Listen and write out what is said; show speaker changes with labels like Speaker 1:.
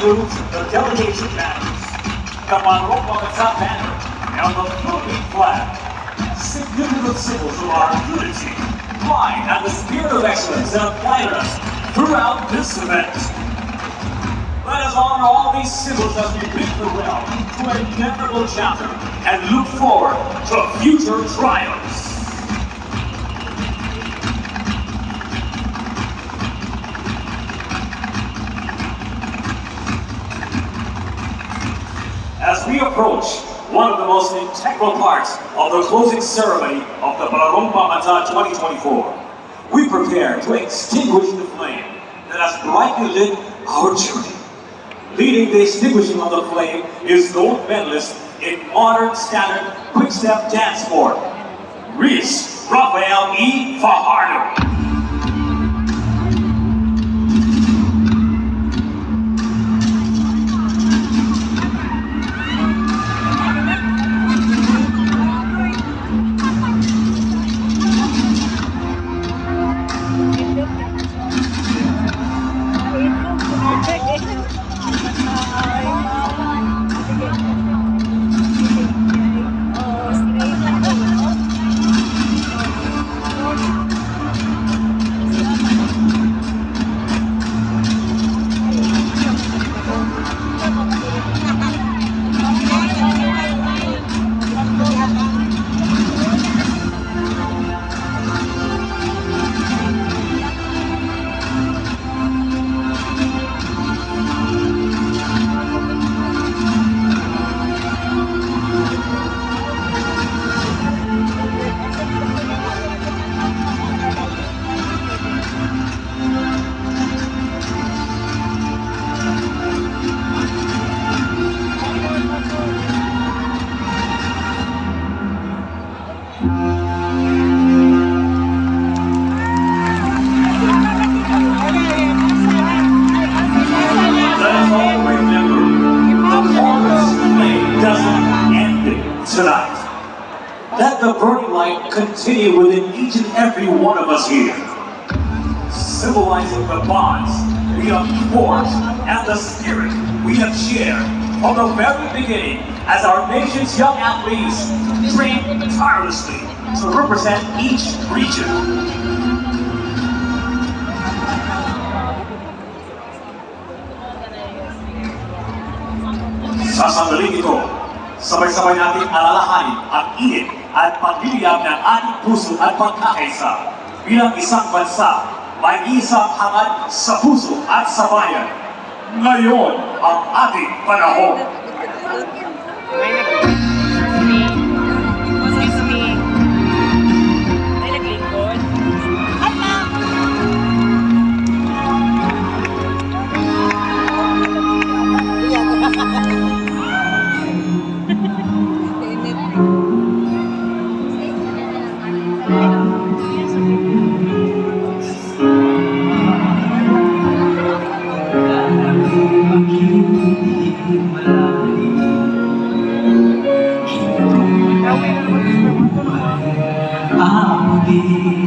Speaker 1: includes the delegation banners, the Barong Bansa banner, and the Philippine flag. Significant symbols of our unity, pride, and the spirit of excellence that have guided us throughout this event. Let us honor all these symbols as we bid farewell to a memorable chapter and look forward to future triumphs. As we approach one of the most integral parts of the closing ceremony of the Barong Bansa 2024, we prepare to extinguish the flame that has brightly lit our journey. Leading the extinguishing of the flame is gold medalist in modern standard quick-step dance form, Rhys Rafael E. Fajardo. Tonight, let the burning light continue within each and every one of us here, symbolizing the bonds we have forged and the spirit we have shared from the very beginning as our nation's young athletes train tirelessly to represent each region. Sa sandaling ito, sabay-sabay natin alalahanin ang init at pagliliyab ng ating puso at pagkakaisa bilang isang bansa may isang hangad sa puso at sa bayan. Ngayon ang ating panahon.
Speaker 2: I'll be